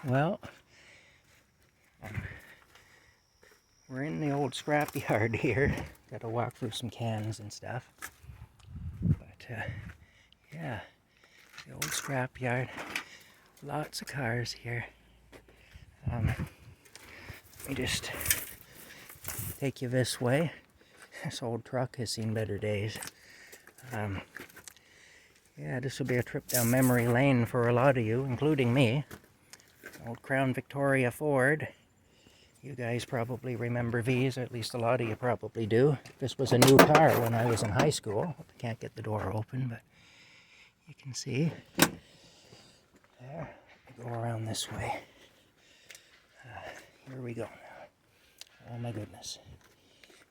Well, we're in the old scrapyard here. Got to walk through some cans and stuff. But, yeah, the old scrapyard. Lots of cars here. Let me just take you this way. This old truck has seen better days. Yeah, this will be a trip down memory lane for a lot of you, including me. Old Crown Victoria Ford. You guys probably remember these, or at least a lot of you probably do. This was a new car when I was in high school. I can't get the door open, but you can see. There, go around this way. Here we go now. Oh my goodness.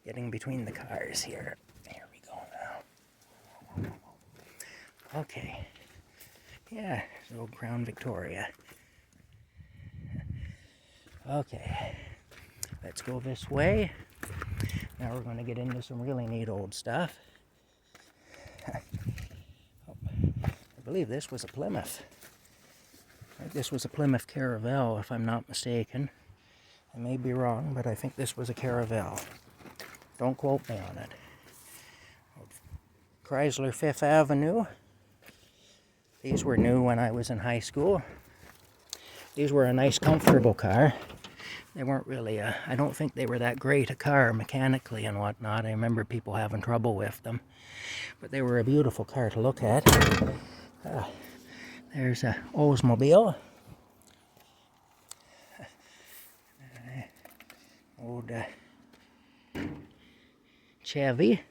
Getting between the cars here. Here we go now. Okay. Yeah, it's old Crown Victoria. Okay. Let's go this way. Now we're going to get into some really neat old stuff. I believe this was a Plymouth. I think this was a Plymouth Caravelle, if I'm not mistaken. I may be wrong, but I think this was a Caravelle. Don't quote me on it. Chrysler 5th Avenue. These were new when I was in high school. These were a nice, comfortable car. They weren't really, I don't think they were that great a car mechanically and whatnot. I remember people having trouble with them. But they were a beautiful car to look at. There's a Oldsmobile. Old Chevy.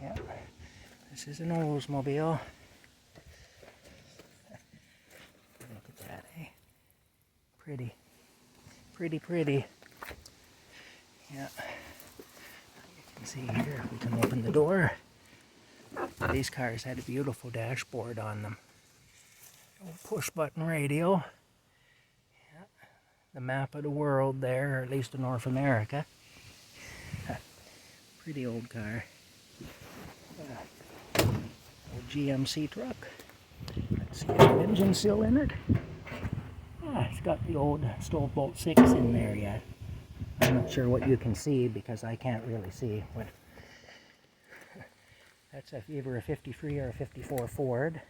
Yeah, this is an Oldsmobile. Look at that, eh? Pretty. Pretty, pretty. Yeah. You can see here, we can open the door. These cars had a beautiful dashboard on them. Old push-button radio. Yeah. The map of the world there, or at least of North America. Pretty old car. Old GMC truck. Let's see if the engine's still in it. It's got the old stove bolt 6 in there yet. I'm not sure what you can see because I can't really see. But that's either a 53 or a 54 Ford.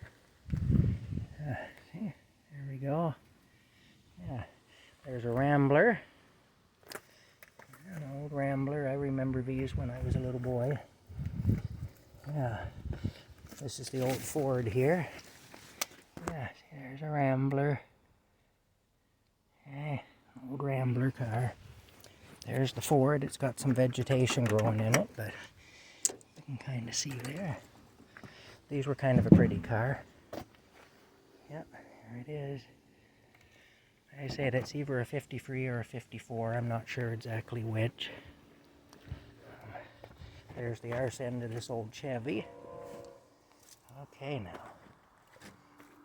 See, there we go. Yeah, there's a Rambler. An old Rambler. I remember these when I was a little boy. Yeah, this is the old Ford here. Yeah, there's a Rambler. Hey, old Rambler car. There's the Ford. It's got some vegetation growing in it, but you can kind of see there. These were kind of a pretty car. Yep, there it is. I said it's either a 53 or a 54. I'm not sure exactly which. There's the arse end of this old Chevy. Okay, now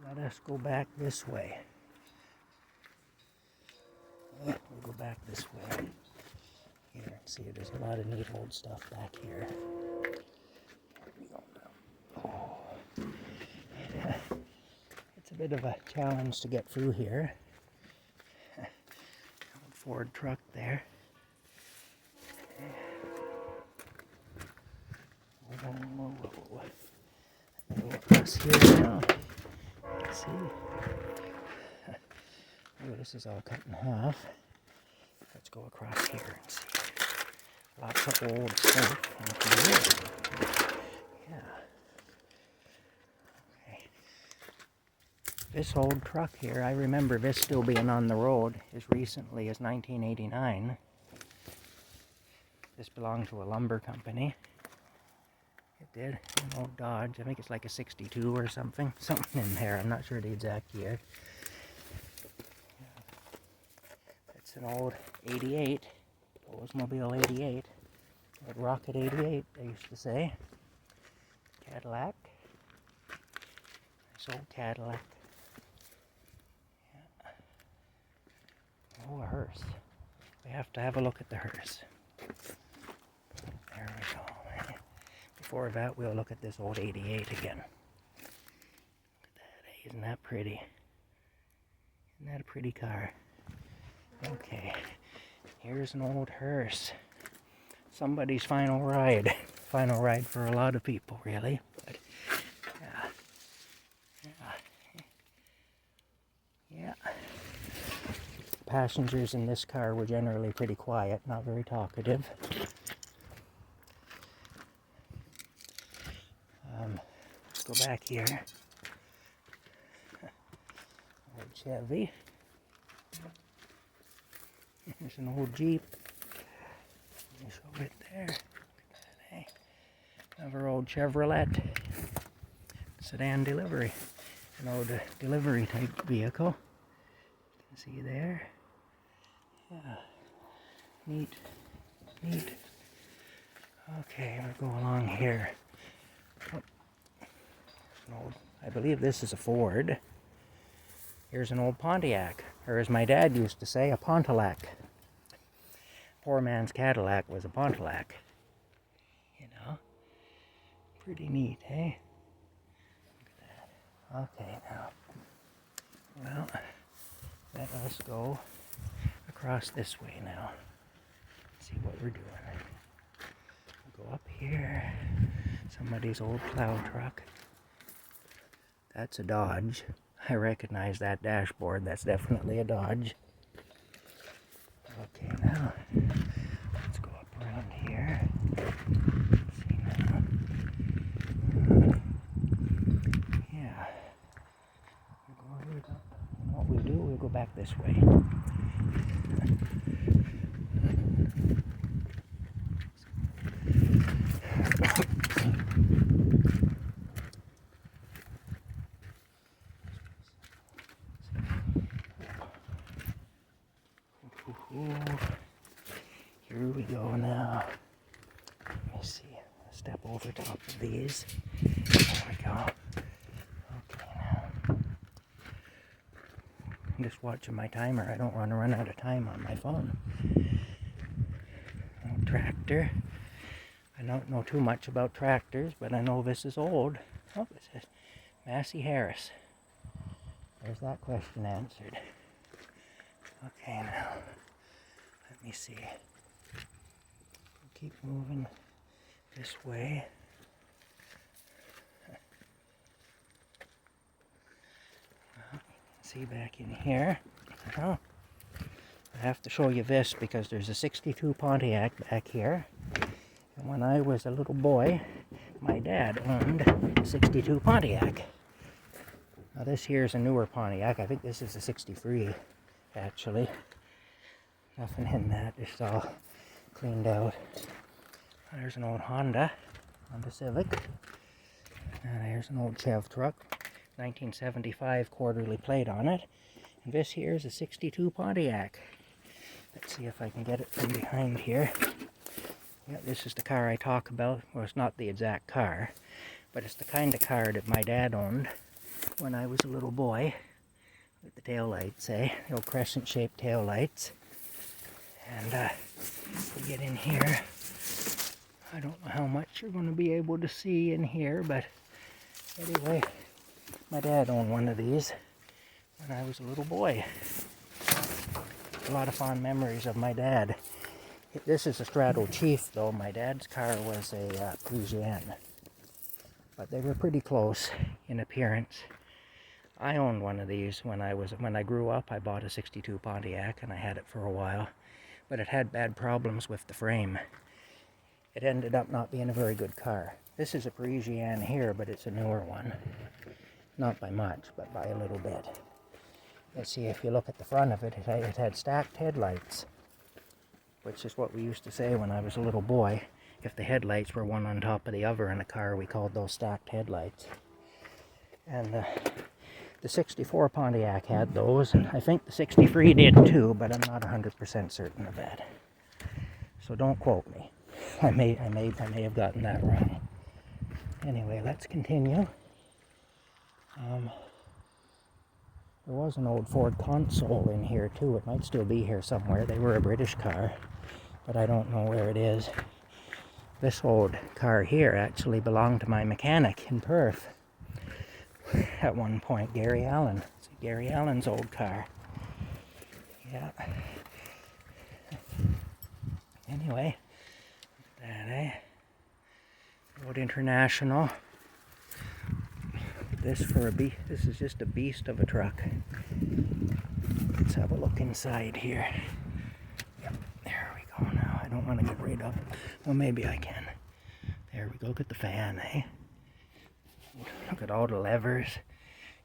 let us go back this way. We'll go back this way. Here, see, there's a lot of neat old stuff back here. Here we go now. Oh. It's a bit of a challenge to get through here. Old Ford truck there. Whoa. Go across here now. Let's see. Oh, this is all cut in half. Let's go across here and see. Lots of old stuff. Yeah. Okay. This old truck here, I remember this still being on the road as recently as 1989. This belonged to a lumber company. It did. An old Dodge. I think it's like a 62 or something. Something in there. I'm not sure the exact year. It's an old 88. Oldsmobile 88. Old Rocket 88, they used to say. Cadillac. Nice old Cadillac. Yeah. Oh, a hearse. We have to have a look at the hearse. There we go. Before that, we'll look at this old 88 again. Look at that, Isn't that pretty? Isn't that a pretty car? Okay, here's an old hearse. Somebody's final ride. Final ride for a lot of people, really. But, yeah. Passengers in this car were generally pretty quiet, not very talkative. Let's go back here. Old Chevy. Here's an old Jeep. Let me show it there. Look at that, hey. Another old Chevrolet. Sedan delivery. An old delivery type vehicle. You can see there. Yeah. Neat. Neat. Okay, we'll go along here. Oh. An old, I believe this is a Ford. Here's an old Pontiac, or as my dad used to say, a Pontiac. Poor man's Cadillac was a Pontiac. You know? Pretty neat, eh? Look at that. Okay, now. Well, let us go across this way now. See what we're doing. We'll go up here. Somebody's old plow truck. That's a Dodge. I recognize that dashboard. That's definitely a Dodge. Okay, now let's go up around here. Let's see now. Yeah. What we do, we'll go back this way. Here we go now. Let me see. Step over top of these. There we go. Okay, now. I'm just watching my timer. I don't want to run out of time on my phone. Old tractor. I don't know too much about tractors, but I know this is old. Oh, it says Massey Harris. There's that question answered. Okay, now. Let me see. Keep moving this way. Well, you can see back in here. Oh, I have to show you this because there's a 62 Pontiac back here. And when I was a little boy, my dad owned a 62 Pontiac. Now this here is a newer Pontiac. I think this is a 63, actually. Nothing in that, just all cleaned out. There's an old Honda Civic. And there's an old Chev truck, 1975 quarterly plate on it. And this here is a 62 Pontiac. Let's see if I can get it from behind here. Yeah, this is the car I talk about. Well, it's not the exact car, but it's the kind of car that my dad owned when I was a little boy. With the tail lights, the old crescent-shaped tail lights. And we get in here. I don't know how much you're going to be able to see in here, but anyway, my dad owned one of these when I was a little boy. A lot of fond memories of my dad. This is a Straddle Chief, though. My dad's car was a Parisian, but they were pretty close in appearance. I owned one of these when I grew up. I bought a 62 Pontiac, and I had it for a while. But it had bad problems with the frame. It ended up not being a very good car. This is a Parisian here, but it's a newer one. Not by much, but by a little bit. Let's see, if you look at the front of it, it had stacked headlights, which is what we used to say when I was a little boy. If the headlights were one on top of the other in a car, we called those stacked headlights. And the 64 Pontiac had those, and I think the 63 did too, but I'm not 100% certain of that. So don't quote me. I may have gotten that wrong. Anyway, let's continue. There was an old Ford Console in here too. It might still be here somewhere. They were a British car, but I don't know where it is. This old car here actually belonged to my mechanic in Perth. at one point. Gary Allen. It's Gary Allen's old car. Yeah. Anyway, look at that, eh? Road International. This is just a beast of a truck. Let's have a look inside here. Yep, there we go now. I don't want to get right up. Well, maybe I can. There we go. Look at the fan, eh? Look at all the levers.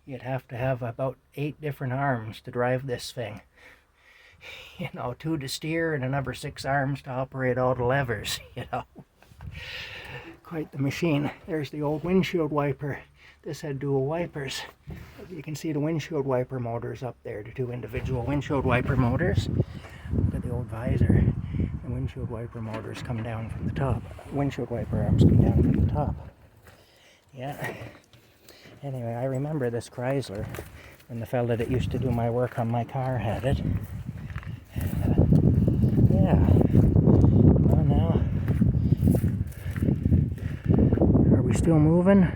You'd have to have about 8 different arms to drive this thing. You know, 2 to steer and another 6 arms to operate all the levers, you know. Quite the machine. There's the old windshield wiper. This had dual wipers. You can see the windshield wiper motors up there, the 2 individual windshield wiper motors. Look at the old visor. The windshield wiper motors come down from the top. Windshield wiper arms come down from the top. Yeah. Anyway, I remember this Chrysler when the fella that used to do my work on my car had it. Yeah. Well, now, are we still moving?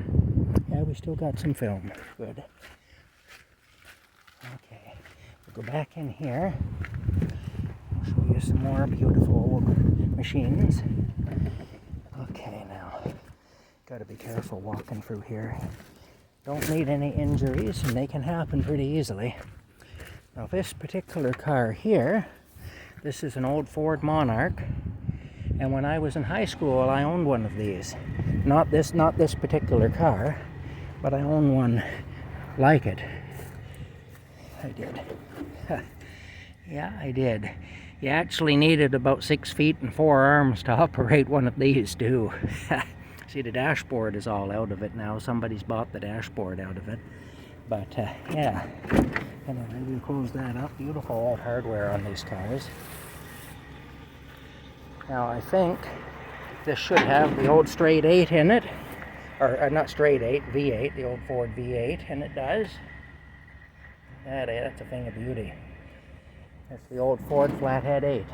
Yeah, we still got some film. Good. Okay, we'll go back in here. I'll show you some more beautiful old machines. Okay, now, got to be careful walking through here. Don't need any injuries, and they can happen pretty easily. Now, this particular car here, this is an old Ford Monarch, and when I was in high school, I owned one of these. Not this particular car, but I own one like it. I did. Yeah, I did. You actually needed about 6 feet and 4 arms to operate one of these too. See, the dashboard is all out of it now. Somebody's bought the dashboard out of it. But yeah. Anyway, we close that up. Beautiful old hardware on these cars. Now I think this should have the old straight 8 in it. Or not straight 8, V8, the old Ford V8, and it does. That's a thing of beauty. That's the old Ford Flathead 8.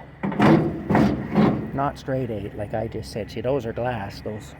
Not straight 8, like I just said. See, those are glass. Those